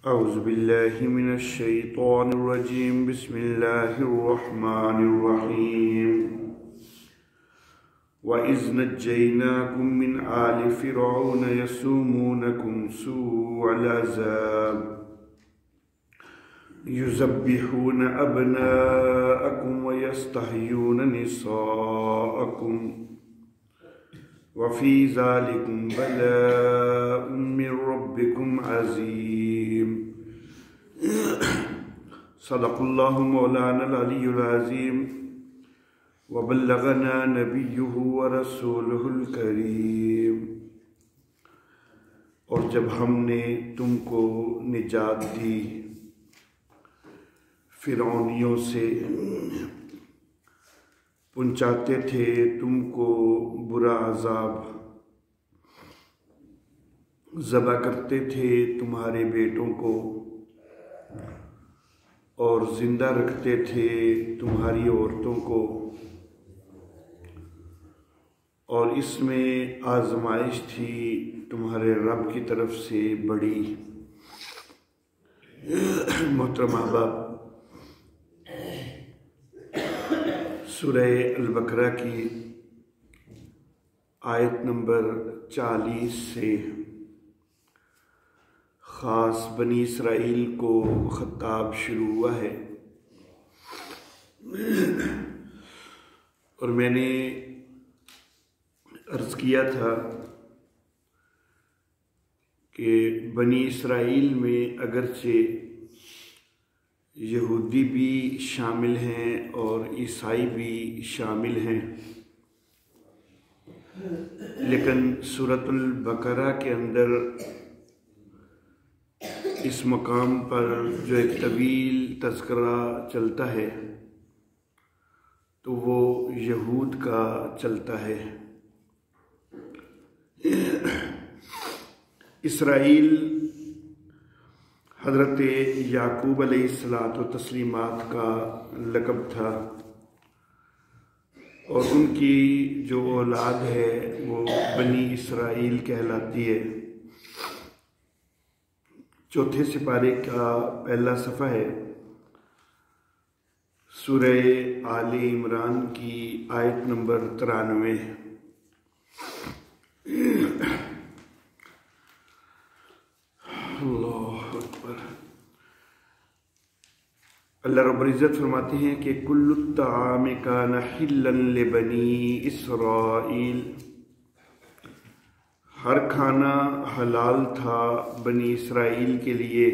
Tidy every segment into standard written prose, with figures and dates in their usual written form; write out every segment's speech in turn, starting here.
اعوذ باللہ من الشیطان الرجیم بسم اللہ الرحمن الرحیم وَإِذْ نَجَّيْنَاكُمْ مِنْ آلِ فِرْعَوْنَ يَسُومُونَكُمْ سُوءَ الْعَذَابِ يُذَبِّحُونَ أَبْنَاءَكُمْ وَيَسْتَحْيُونَ نِسَاءَكُمْ وَفِي ذَلِكُمْ بَلَاءٌ مِّن رَّبِّكُمْ عَظِيمٌ صدق اللہ مولانا العلی العظیم وبلغنا نبیہ ورسولہ الکریم۔ اور جب ہم نے تم کو نجات دی فرعونیوں سے، پہنچاتے تھے تم کو برا عذاب، ذبح کرتے تھے تمہارے بیٹوں کو اور زندہ رکھتے تھے تمہاری عورتوں کو، اور اس میں آزمائش تھی تمہارے رب کی طرف سے بڑی۔ محترم احباب، سورہ البقرہ کی آیت نمبر 40 سے خاص بنی اسرائیل کو خطاب شروع ہوا ہے، اور میں نے عرض کیا تھا کہ بنی اسرائیل میں اگرچہ یہودی بھی شامل ہیں اور عیسائی بھی شامل ہیں، لیکن سورۃ البقرہ کے اندر اس مقام پر جو ایک طویل تذکرہ چلتا ہے تو وہ یہود کا چلتا ہے۔ اسرائیل حضرت یعقوب علیہ الصلاۃ والتسلیمات کا لقب تھا، اور ان کی جو اولاد ہے وہ بنی اسرائیل کہلاتی ہے۔ چوتھے سپارے کا پہلا صفحہ ہے، سورہ آل عمران کی آیت نمبر 93۔ اللہ اکبر۔ اللہ رب العزت فرماتے ہیں کہ کل الطعام کان حلا لبنی اسرائیل، ہر کھانا حلال تھا بنی اسرائیل کے لیے،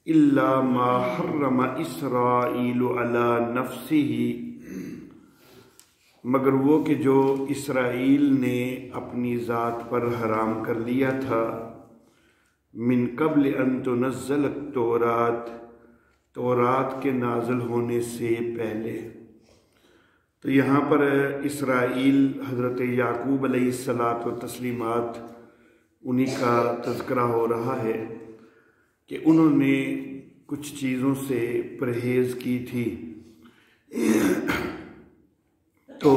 الا ما حرم اسرائیل علی نفسہ، مگر وہ کہ جو اسرائیل نے اپنی ذات پر حرام کر لیا تھا، من قبل ان تنزل التورات، تورات کے نازل ہونے سے پہلے۔ تو یہاں پر اسرائیل حضرت یعقوب علیہ الصلاۃ والتسلیمات انہی کا تذکرہ ہو رہا ہے کہ انہوں نے کچھ چیزوں سے پرہیز کی تھی، تو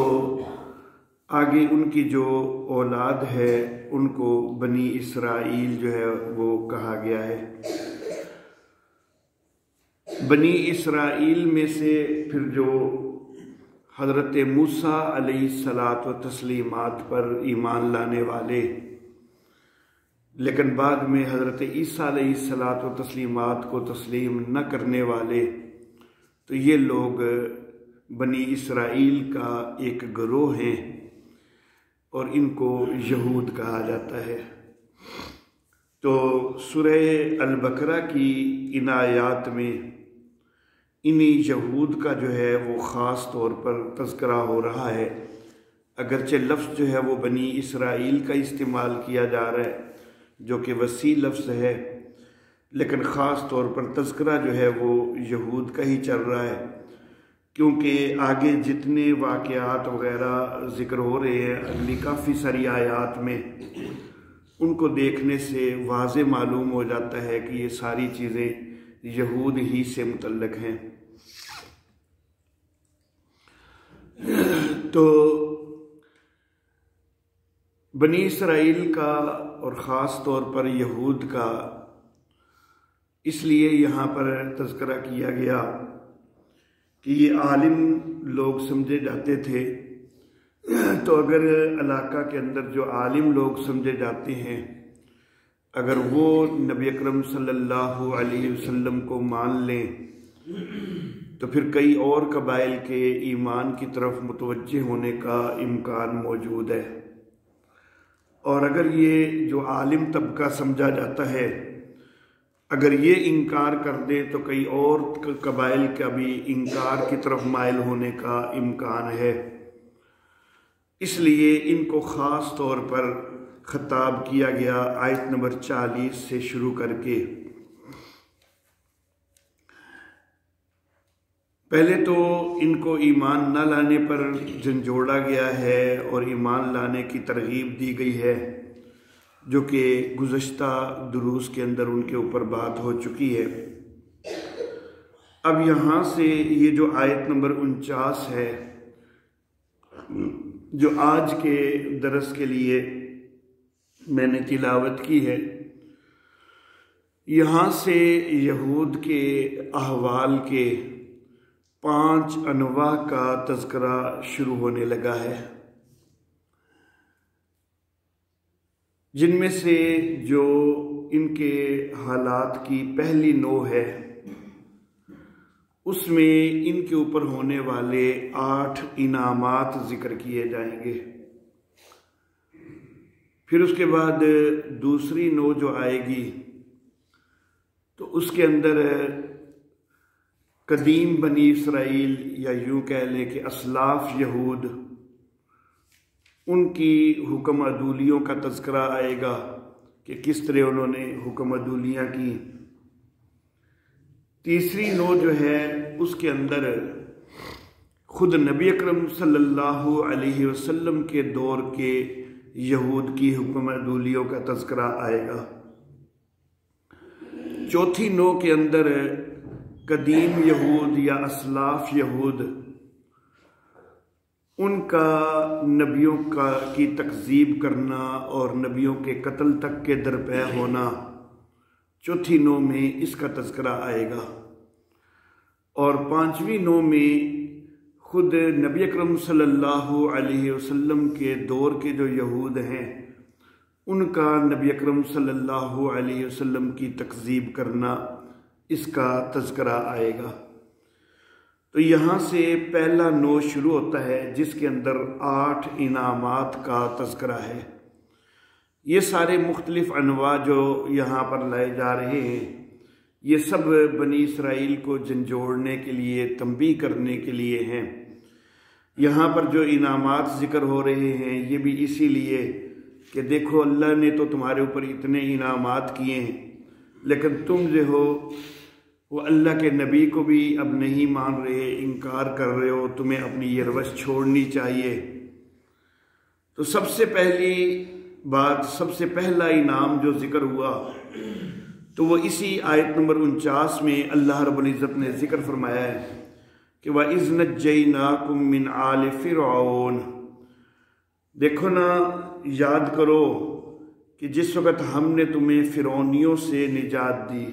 آگے ان کی جو اولاد ہے ان کو بنی اسرائیل جو ہے وہ کہا گیا ہے۔ بنی اسرائیل میں سے پھر جو حضرت موسیٰ علیہ الصلاۃ والتسلیمات پر ایمان لانے والے، لیکن بعد میں حضرت عیسیٰ علیہ الصلاۃ والتسلیمات کو تسلیم نہ کرنے والے، تو یہ لوگ بنی اسرائیل کا ایک گروہ ہیں، اور ان کو یہود کہا جاتا ہے۔ تو سورہ البقرہ کی ان آیات میں انہی یہود کا جو ہے وہ خاص طور پر تذکرہ ہو رہا ہے، اگرچہ لفظ جو ہے وہ بنی اسرائیل کا استعمال کیا جا رہا ہے جو کہ وسیع لفظ ہے، لیکن خاص طور پر تذکرہ جو ہے وہ یہود کا ہی چل رہا ہے، کیونکہ آگے جتنے واقعات وغیرہ ذکر ہو رہے ہیں اگلی کافی ساری آیات میں، ان کو دیکھنے سے واضح معلوم ہو جاتا ہے کہ یہ ساری چیزیں یہود ہی سے متعلق ہیں۔ تو بنی اسرائیل کا اور خاص طور پر یہود کا اس لیے یہاں پر تذکرہ کیا گیا کہ یہ عالم لوگ سمجھے جاتے تھے، تو اگر علاقہ کے اندر جو عالم لوگ سمجھے جاتے ہیں اگر وہ نبی اکرم صلی اللہ علیہ وسلم کو مان لیں تو پھر کئی اور قبائل کے ایمان کی طرف متوجہ ہونے کا امکان موجود ہے، اور اگر یہ جو عالم طبقہ سمجھا جاتا ہے اگر یہ انکار کر دے تو کئی اور قبائل کا بھی انکار کی طرف مائل ہونے کا امکان ہے۔ اس لیے ان کو خاص طور پر خطاب کیا گیا آیت نمبر 40 سے شروع کر کے۔ پہلے تو ان کو ایمان نہ لانے پر جھنجھوڑا گیا ہے اور ایمان لانے کی ترغیب دی گئی ہے، جو کہ گزشتہ دروس کے اندر ان کے اوپر بات ہو چکی ہے۔ اب یہاں سے یہ جو آیت نمبر 49 ہے جو آج کے درس کے لیے میں نے تلاوت کی ہے، یہاں سے یہود کے احوال کے 5 انواع کا تذکرہ شروع ہونے لگا ہے، جن میں سے جو ان کے حالات کی پہلی نوع ہے اس میں ان کے اوپر ہونے والے 8 انعامات ذکر کیے جائیں گے۔ پھر اس کے بعد دوسری نوع جو آئے گی تو اس کے اندر قدیم بنی اسرائیل یا یوں کہہ لیں کہ اسلاف یہود، ان کی حکم عدولیوں کا تذکرہ آئے گا کہ کس طرح انہوں نے حکم عدولیاں کی۔ تیسری نوع جو ہے اس کے اندر خود نبی اکرم صلی اللہ علیہ وسلم کے دور کے یہود کی حکم عدولیوں کا تذکرہ آئے گا۔ چوتھی نوع کے اندر قدیم یہود یا اسلاف یہود، ان کا نبیوں کی تکذیب کرنا اور نبیوں کے قتل تک کے درپے ہونا، چوتھی نوع میں اس کا تذکرہ آئے گا۔ اور 5ویں نوع میں خود نبی اکرم صلی اللہ علیہ وسلم کے دور کے جو یہود ہیں ان کا نبی اکرم صلی اللہ علیہ وسلم کی تکذیب کرنا، اس کا تذکرہ آئے گا۔ تو یہاں سے پہلا نوع شروع ہوتا ہے جس کے اندر 8 انعامات کا تذکرہ ہے۔ یہ سارے مختلف انواع جو یہاں پر لائے جا رہے ہیں یہ سب بنی اسرائیل کو جھنجھوڑنے کے لیے، تنبیہ کرنے کے لیے ہیں۔ یہاں پر جو انعامات ذکر ہو رہے ہیں یہ بھی اسی لیے کہ دیکھو اللہ نے تو تمہارے اوپر اتنے انعامات کیے ہیں، لیکن تم جو ہو وہ اللہ کے نبی کو بھی اب نہیں مان رہے، انکار کر رہے ہو، تمہیں اپنی یہ روش چھوڑنی چاہیے۔ تو سب سے پہلی بات، سب سے پہلا انعام جو ذکر ہوا تو وہ اسی آیت نمبر 49 میں اللہ رب العزت نے ذکر فرمایا ہے کہ وَإِذْ نَجَّيْنَاكُمْ مِنْ آلِ فِرْعَوْنَ۔ دیکھو نا، یاد کرو کہ جس وقت ہم نے تمہیں فرعونیوں سے نجات دی،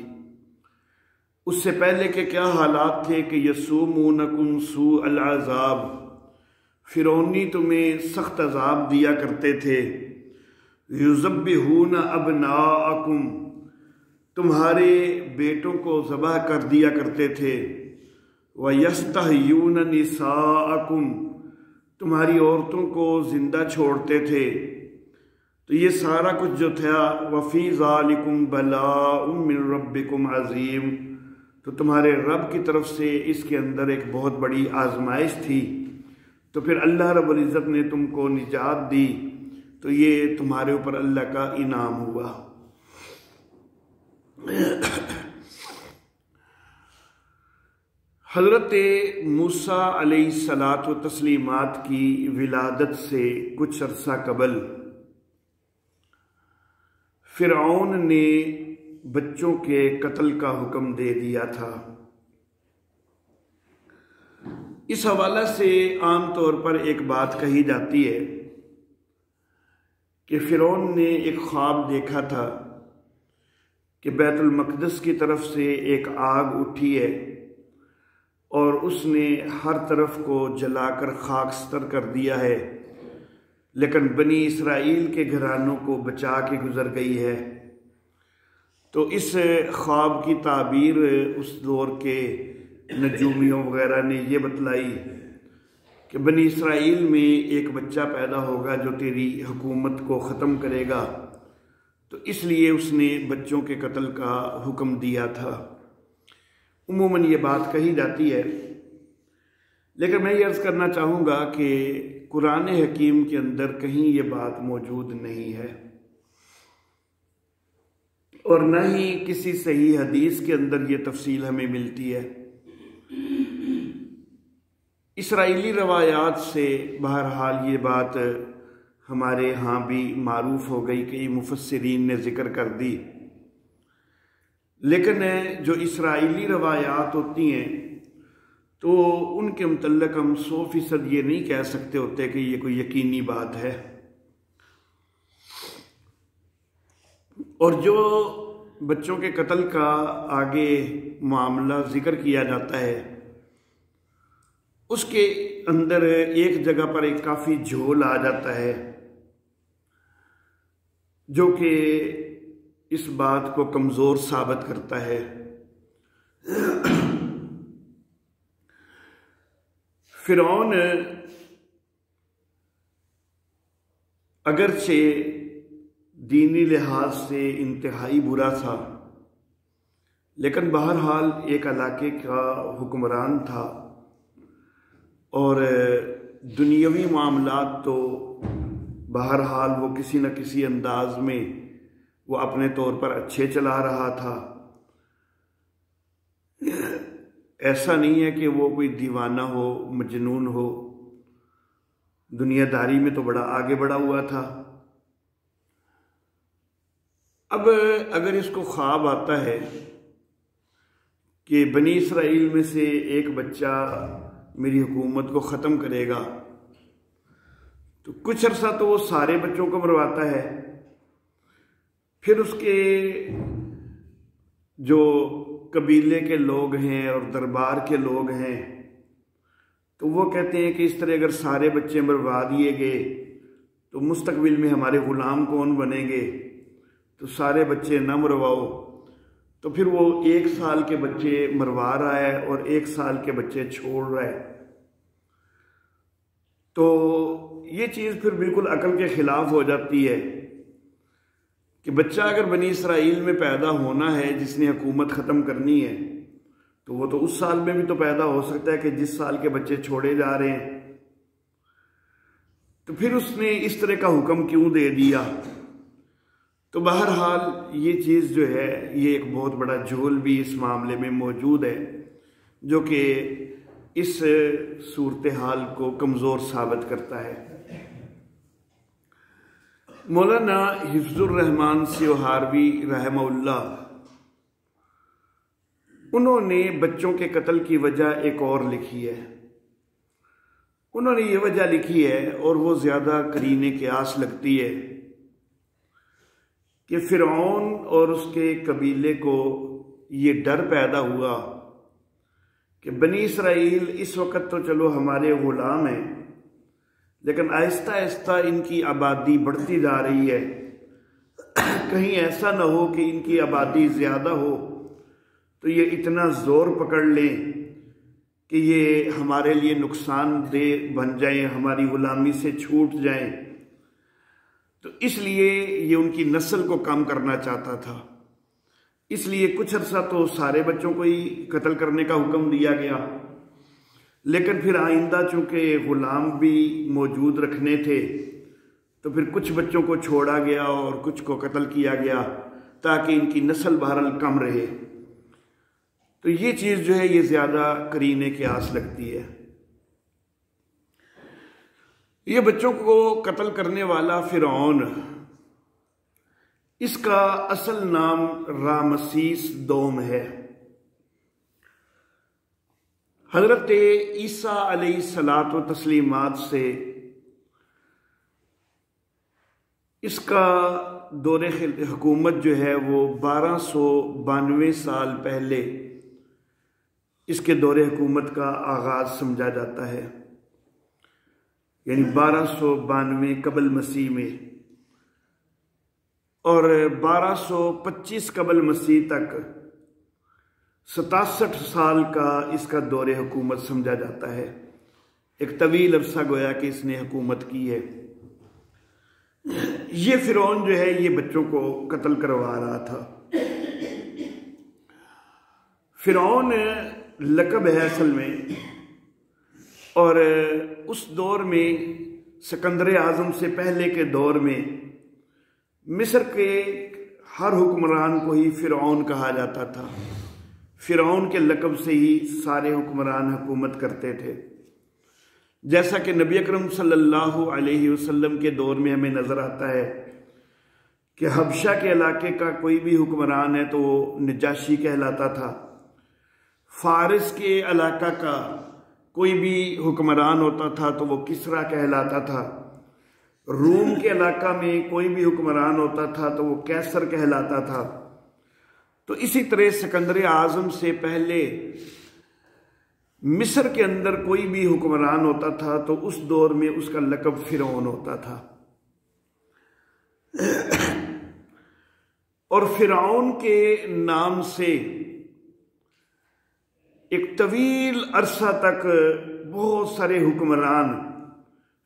اس سے پہلے کے کیا حالات تھے کہ یسومونکم سوء العذاب، فرعونی تمہیں سخت عذاب دیا کرتے تھے، یذبحون ابناءکم، تمہارے بیٹوں کو ذبح کر دیا کرتے تھے، وَيَسْتَحْيُونَ نِسَاءَكُمْ، تمہاری عورتوں کو زندہ چھوڑتے تھے۔ تو یہ سارا کچھ جو تھا وَفِي ذَلِكُمْ بَلَاءٌ مِّن رَبِّكُمْ عَظِيمٌ، تو تمہارے رب کی طرف سے اس کے اندر ایک بہت بڑی آزمائش تھی، تو پھر اللہ رب العزت نے تم کو نجات دی، تو یہ تمہارے اوپر اللہ کا انعام ہوا۔ حضرت موسیٰ علیہ الصلاۃ و تسلیمات کی ولادت سے کچھ عرصہ قبل فرعون نے بچوں کے قتل کا حکم دے دیا تھا۔ اس حوالے سے عام طور پر ایک بات کہی جاتی ہے کہ فرعون نے ایک خواب دیکھا تھا کہ بیت المقدس کی طرف سے ایک آگ اٹھی ہے اور اس نے ہر طرف کو جلا کر خاکستر کر دیا ہے، لیکن بنی اسرائیل کے گھرانوں کو بچا کے گزر گئی ہے۔ تو اس خواب کی تعبیر اس دور کے نجومیوں وغیرہ نے یہ بتلائی کہ بنی اسرائیل میں ایک بچہ پیدا ہوگا جو تیری حکومت کو ختم کرے گا، تو اس لیے اس نے بچوں کے قتل کا حکم دیا تھا۔ عموماً یہ بات کہی جاتی ہے، لیکن میں یہ عرض کرنا چاہوں گا کہ قرآن حکیم کے اندر کہیں یہ بات موجود نہیں ہے، اور نہ ہی کسی صحیح حدیث کے اندر یہ تفصیل ہمیں ملتی ہے۔ اسرائیلی روایات سے بہرحال یہ بات ہمارے ہاں بھی معروف ہو گئی، کئی مفسرین نے ذکر کر دی، لیکن جو اسرائیلی روایات ہوتی ہیں تو ان کے متعلق ہم 100% یہ نہیں کہہ سکتے ہوتے کہ یہ کوئی یقینی بات ہے۔ اور جو بچوں کے قتل کا آگے معاملہ ذکر کیا جاتا ہے اس کے اندر ایک جگہ پر ایک کافی جھول آ جاتا ہے جو کہ اس بات کو کمزور ثابت کرتا ہے۔ فرعون اگرچہ دینی لحاظ سے انتہائی برا تھا، لیکن بہرحال ایک علاقے کا حکمران تھا، اور دنیاوی معاملات تو بہرحال وہ کسی نہ کسی انداز میں وہ اپنے طور پر اچھے چلا رہا تھا۔ ایسا نہیں ہے کہ وہ کوئی دیوانہ ہو، مجنون ہو، دنیا داری میں تو بڑا آگے بڑھا ہوا تھا۔ اب اگر اس کو خواب آتا ہے کہ بنی اسرائیل میں سے ایک بچہ میری حکومت کو ختم کرے گا، تو کچھ عرصہ تو وہ سارے بچوں کو مرواتا ہے، پھر اس کے جو قبیلے کے لوگ ہیں اور دربار کے لوگ ہیں تو وہ کہتے ہیں کہ اس طرح اگر سارے بچے مروا دیے گئے تو مستقبل میں ہمارے غلام کون بنیں گے، تو سارے بچے نہ مرواؤ۔ تو پھر وہ 1 سال کے بچے مروا رہا ہے اور 1 سال کے بچے چھوڑ رہا ہے، تو یہ چیز پھر بالکل عقل کے خلاف ہو جاتی ہے کہ بچہ اگر بنی اسرائیل میں پیدا ہونا ہے جس نے حکومت ختم کرنی ہے تو وہ تو اس سال میں بھی تو پیدا ہو سکتا ہے کہ جس سال کے بچے چھوڑے جا رہے ہیں، تو پھر اس نے اس طرح کا حکم کیوں دے دیا؟ تو بہرحال یہ چیز جو ہے یہ ایک بہت بڑا جھول بھی اس معاملے میں موجود ہے جو کہ اس صورتحال کو کمزور ثابت کرتا ہے۔ مولانا حفظ الرحمان سیوہاروی رحمہ اللہ انہوں نے بچوں کے قتل کی وجہ ایک اور لکھی ہے۔ انہوں نے یہ وجہ لکھی ہے اور وہ زیادہ قرین قیاس لگتی ہے کہ فرعون اور اس کے قبیلے کو یہ ڈر پیدا ہوا کہ بنی اسرائیل اس وقت تو چلو ہمارے غلام ہیں، لیکن آہستہ آہستہ ان کی آبادی بڑھتی جا رہی ہے، کہیں ایسا نہ ہو کہ ان کی آبادی زیادہ ہو تو یہ اتنا زور پکڑ لیں کہ یہ ہمارے لیے نقصان دہ بن جائیں، ہماری غلامی سے چھوٹ جائیں۔ تو اس لیے یہ ان کی نسل کو کم کرنا چاہتا تھا، اس لیے کچھ عرصہ تو سارے بچوں کو ہی قتل کرنے کا حکم دیا گیا، لیکن پھر آئندہ چونکہ غلام بھی موجود رکھنے تھے تو پھر کچھ بچوں کو چھوڑا گیا اور کچھ کو قتل کیا گیا تاکہ ان کی نسل بہرحال کم رہے۔ تو یہ چیز جو ہے یہ زیادہ قرین قیاس لگتی ہے۔ یہ بچوں کو قتل کرنے والا فرعون، اس کا اصل نام رامسیس دوم ہے۔ حضرت عیسیٰ علیہ الصلاۃ و تسلیمات سے اس کا دور حکومت جو ہے وہ 1292 سال پہلے اس کے دور حکومت کا آغاز سمجھا جاتا ہے، یعنی 1292 قبل مسیح میں، اور 1225 قبل مسیح تک 67 سال کا اس کا دور حکومت سمجھا جاتا ہے۔ ایک طویل عرصہ گویا کہ اس نے حکومت کی ہے۔ یہ فرعون جو ہے یہ بچوں کو قتل کروا رہا تھا۔ فرعون لقب ہے اصل میں، اور اس دور میں سکندر اعظم سے پہلے کے دور میں مصر کے ہر حکمران کو ہی فرعون کہا جاتا تھا۔ فرعون کے لقب سے ہی سارے حکمران حکومت کرتے تھے، جیسا کہ نبی اکرم صلی اللہ علیہ وسلم کے دور میں ہمیں نظر آتا ہے کہ حبشہ کے علاقے کا کوئی بھی حکمران ہے تو وہ نجاشی کہلاتا تھا۔ فارس کے علاقہ کا کوئی بھی حکمران ہوتا تھا تو وہ کسرا کہلاتا تھا۔ روم کے علاقہ میں کوئی بھی حکمران ہوتا تھا تو وہ کیسر کہلاتا تھا۔ تو اسی طرح سکندر اعظم سے پہلے مصر کے اندر کوئی بھی حکمران ہوتا تھا تو اس دور میں اس کا لقب فرعون ہوتا تھا۔ اور فرعون کے نام سے ایک طویل عرصہ تک بہت سارے حکمران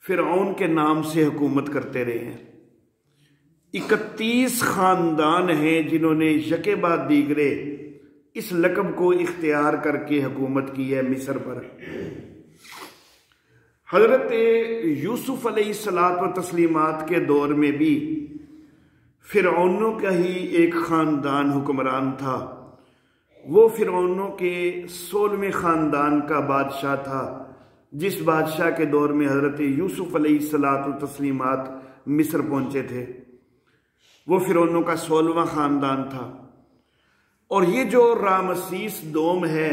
فرعون کے نام سے حکومت کرتے رہے ہیں۔ 31 خاندان ہیں جنہوں نے یکے بعد دیگرے اس لقب کو اختیار کر کے حکومت کی ہے مصر پر۔ حضرت یوسف علیہ الصلاۃ و تسلیمات کے دور میں بھی فرعونوں کا ہی ایک خاندان حکمران تھا۔ وہ فرعونوں کے 16ویں خاندان کا بادشاہ تھا، جس بادشاہ کے دور میں حضرت یوسف علیہ الصلاۃ و تسلیمات مصر پہنچے تھے۔ وہ فرعونوں کا 16واں خاندان تھا۔ اور یہ جو رامسیس دوم ہے،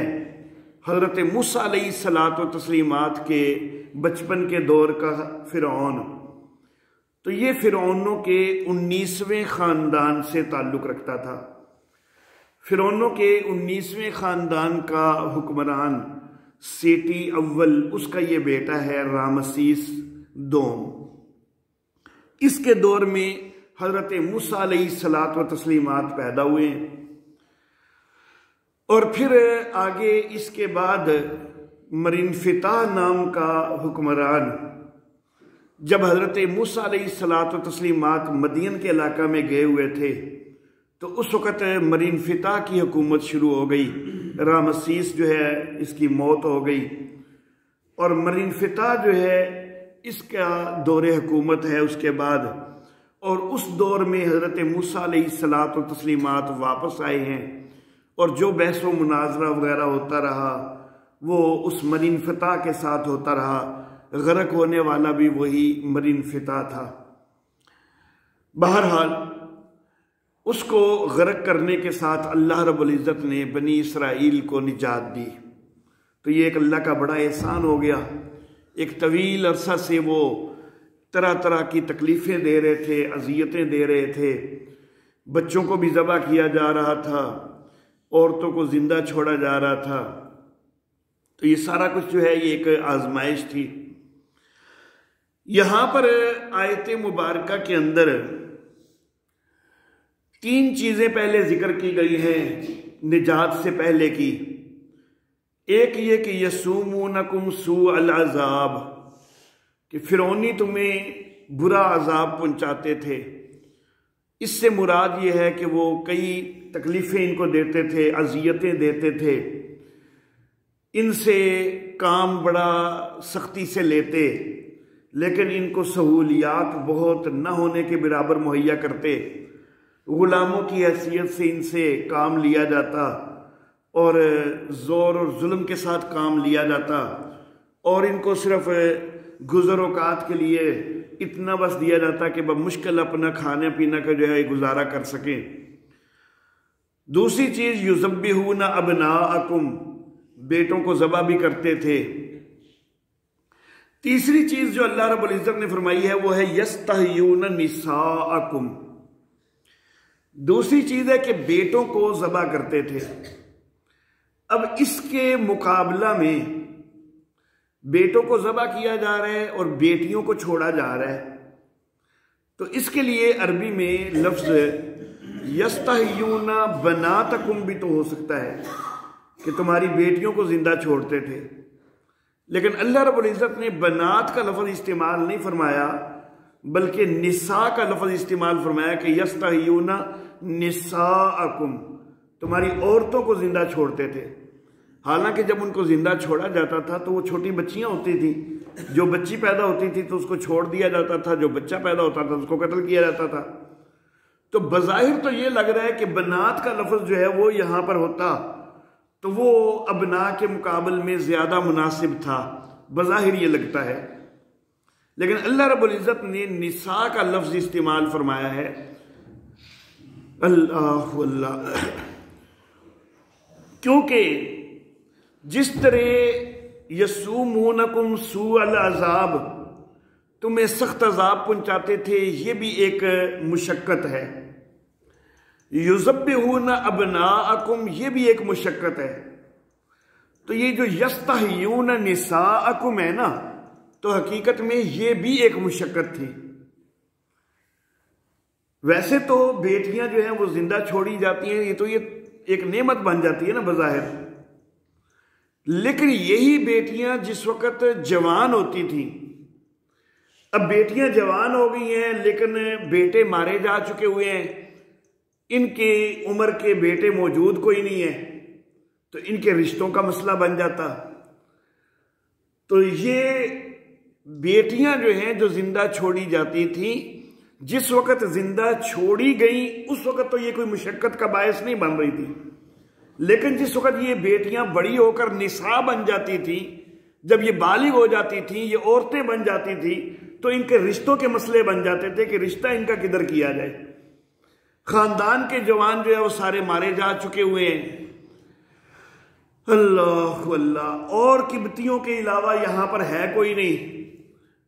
حضرت موسیٰ علیہ الصلاۃ و تسلیمات کے بچپن کے دور کا فرعون، تو یہ فرعونوں کے 19ویں خاندان سے تعلق رکھتا تھا۔ فرعونوں کے 19ویں خاندان کا حکمران سیٹی اول، اس کا یہ بیٹا ہے رامسیس دوم۔ اس کے دور میں حضرت موسیٰ علیہ الصلاۃ و تسلیمات پیدا ہوئے ہیں، اور پھر آگے اس کے بعد مرینفتح نام کا حکمران، جب حضرت موسیٰ علیہ الصلاۃ و تسلیمات مدین کے علاقہ میں گئے ہوئے تھے تو اس وقت مرینفتح کی حکومت شروع ہو گئی۔ رامسیس جو ہے اس کی موت ہو گئی، اور مرینفتح جو ہے اس کا دور حکومت ہے اس کے بعد۔ اور اس دور میں حضرت موسیٰ علیہ الصلاۃ و تسلیمات واپس آئے ہیں، اور جو بحث و مناظرہ وغیرہ ہوتا رہا وہ اس مرینفتح کے ساتھ ہوتا رہا۔ غرق ہونے والا بھی وہی مرینفتح تھا۔ بہرحال اس کو غرق کرنے کے ساتھ اللہ رب العزت نے بنی اسرائیل کو نجات دی۔ تو یہ ایک اللہ کا بڑا احسان ہو گیا۔ ایک طویل عرصہ سے وہ طرح طرح کی تکلیفیں دے رہے تھے، اذیتیں دے رہے تھے، بچوں کو بھی ذبح کیا جا رہا تھا، عورتوں کو زندہ چھوڑا جا رہا تھا۔ تو یہ سارا کچھ جو ہے یہ ایک آزمائش تھی۔ یہاں پر آیت مبارکہ کے اندر 3 چیزیں پہلے ذکر کی گئی ہیں نجات سے پہلے کی۔ ایک یہ کہ یسومونکم سوء العذاب، کہ فرعونی تمہیں برا عذاب پہنچاتے تھے۔ اس سے مراد یہ ہے کہ وہ کئی تکلیفیں ان کو دیتے تھے، اذیتیں دیتے تھے، ان سے کام بڑا سختی سے لیتے، لیکن ان کو سہولیات بہت نہ ہونے کے برابر مہیا کرتے۔ غلاموں کی حیثیت سے ان سے کام لیا جاتا، اور زور اور ظلم کے ساتھ کام لیا جاتا، اور ان کو صرف گزر اوقات کے لیے اتنا بس دیا جاتا کہ بمشکل اپنا کھانے پینا کا جو ہے گزارا کر سکیں۔ دوسری چیز یذبحون ابناءکم، بیٹوں کو ذبح بھی کرتے تھے۔ تیسری چیز جو اللہ رب العزت نے فرمائی ہے وہ ہے یستحیون نساءکم، دوسری چیز ہے کہ بیٹوں کو ذبح کرتے تھے۔ اب اس کے مقابلہ میں بیٹوں کو ذبح کیا جا رہا ہے اور بیٹیوں کو چھوڑا جا رہا ہے، تو اس کے لیے عربی میں لفظ یستحیون بناتکم بھی تو ہو سکتا ہے کہ تمہاری بیٹیوں کو زندہ چھوڑتے تھے، لیکن اللہ رب العزت نے بنات کا لفظ استعمال نہیں فرمایا بلکہ نساء کا لفظ استعمال فرمایا کہ یستحیون نساءکم، تمہاری عورتوں کو زندہ چھوڑتے تھے۔ حالانکہ جب ان کو زندہ چھوڑا جاتا تھا تو وہ چھوٹی بچیاں ہوتی تھیں، جو بچی پیدا ہوتی تھی تو اس کو چھوڑ دیا جاتا تھا، جو بچہ پیدا ہوتا تھا اس کو قتل کیا جاتا تھا۔ تو بظاہر تو یہ لگ رہا ہے کہ بنات کا لفظ جو ہے وہ یہاں پر ہوتا تو وہ ابنا کے مقابل میں زیادہ مناسب تھا، بظاہر یہ لگتا ہے، لیکن اللہ رب العزت نے نساء کا لفظ استعمال فرمایا ہے۔ اللہ کیونکہ جس طرح یسومونکم سوء العذاب، تمہیں سخت عذاب پہنچاتے تھے، یہ بھی ایک مشقت ہے۔ یذبحون ابناءکم، یہ بھی ایک مشقت ہے۔ تو یہ جو یستحیون نساءکم ہے نا، تو حقیقت میں یہ بھی ایک مشقت تھی۔ ویسے تو بیٹیاں جو ہیں وہ زندہ چھوڑی جاتی ہیں، یہ ایک نعمت بن جاتی ہے نا بظاہر، لیکن یہی بیٹیاں جس وقت جوان ہوتی تھیں، اب بیٹیاں جوان ہو گئی ہیں لیکن بیٹے مارے جا چکے ہوئے ہیں، ان کے عمر کے بیٹے موجود کوئی نہیں ہے، تو ان کے رشتوں کا مسئلہ بن جاتا۔ تو یہ بیٹیاں جو ہیں جو زندہ چھوڑی جاتی تھیں، جس وقت زندہ چھوڑی گئیں اس وقت تو یہ کوئی مشقت کا باعث نہیں بن رہی تھی، لیکن جس وقت یہ بیٹیاں بڑی ہو کر نساء بن جاتی تھیں، جب یہ بالغ ہو جاتی تھیں، یہ عورتیں بن جاتی تھیں، تو ان کے رشتوں کے مسئلے بن جاتے تھے کہ رشتہ ان کا کدھر کیا جائے۔ خاندان کے جوان جو ہے وہ سارے مارے جا چکے ہوئے ہیں۔ اللہ اللہ، اور قبطیوں کے علاوہ یہاں پر ہے کوئی نہیں،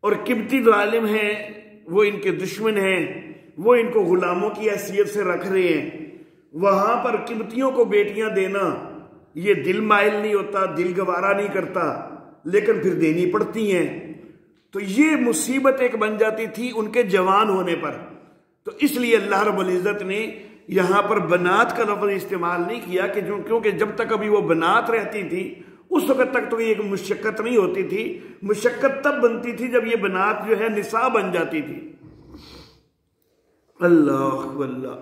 اور قبطی ظالم ہیں، وہ ان کے دشمن ہیں، وہ ان کو غلاموں کی حیثیت سے رکھ رہے ہیں۔ وہاں پر قبطیوں کو بیٹیاں دینا یہ دل مائل نہیں ہوتا، دل گوارا نہیں کرتا، لیکن پھر دینی پڑتی ہیں۔ تو یہ مصیبت ایک بن جاتی تھی ان کے جوان ہونے پر، تو اس لیے اللہ رب العزت نے یہاں پر بنات کا لفظ استعمال نہیں کیا، کہ کیونکہ جب تک ابھی وہ بنات رہتی تھی اس وقت تک تو یہ ایک مشقت نہیں ہوتی تھی، مشقت تب بنتی تھی جب یہ بنات جو ہے نساء بن جاتی تھی۔ اللہ اللہ،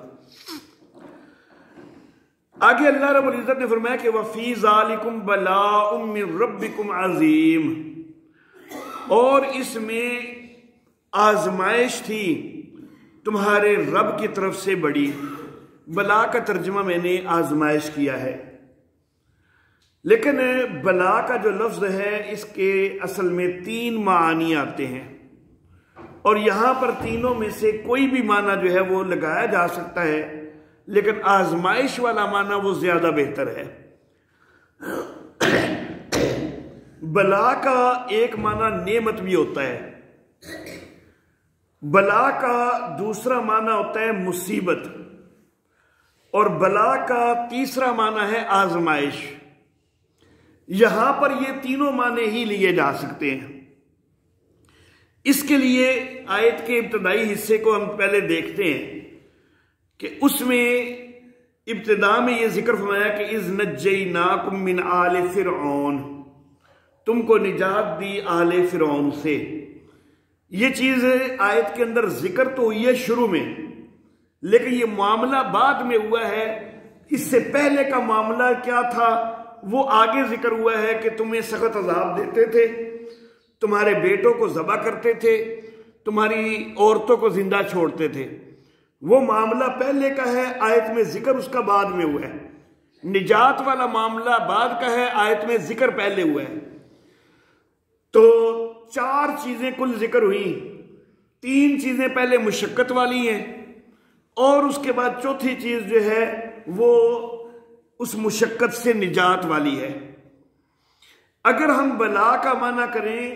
آگے اللہ رب العزت نے فرمایا کہ وَفِي ذَلِكُمْ بَلَاءٌ مِّن رَبِّكُمْ عَظِيمٌ، اور اس میں آزمائش تھی تمہارے رب کی طرف سے بڑی۔ بلا کا ترجمہ میں نے آزمائش کیا ہے، لیکن بلا کا جو لفظ ہے اس کے اصل میں 3 معانی آتے ہیں، اور یہاں پر تینوں میں سے کوئی بھی معنی جو ہے وہ لگایا جا سکتا ہے، لیکن آزمائش والا معنی وہ زیادہ بہتر ہے۔ بلا کا ایک معنی نعمت بھی ہوتا ہے، بلا کا دوسرا معنی ہوتا ہے مصیبت، اور بلا کا تیسرا معنی ہے آزمائش۔ یہاں پر یہ تینوں معنی ہی لیے جا سکتے ہیں۔ اس کے لیے آیت کے ابتدائی حصے کو ہم پہلے دیکھتے ہیں کہ اس میں ابتدا میں یہ ذکر فرمایا کہ اذ نجیناکم من آل فرعون، تم کو نجات دی آل فرعون سے۔ یہ چیز آیت کے اندر ذکر تو ہوئی ہے شروع میں، لیکن یہ معاملہ بعد میں ہوا ہے۔ اس سے پہلے کا معاملہ کیا تھا وہ آگے ذکر ہوا ہے کہ تمہیں سخت عذاب دیتے تھے، تمہارے بیٹوں کو ذبح کرتے تھے، تمہاری عورتوں کو زندہ چھوڑتے تھے۔ وہ معاملہ پہلے کا ہے، آیت میں ذکر اس کا بعد میں ہوا ہے۔ نجات والا معاملہ بعد کا ہے، آیت میں ذکر پہلے ہوا ہے۔ تو 4 چیزیں کل ذکر ہوئیں، 3 چیزیں پہلے مشقت والی ہیں، اور اس کے بعد چوتھی چیز جو ہے وہ اس مشقت سے نجات والی ہے۔ اگر ہم بلا کا معنی کریں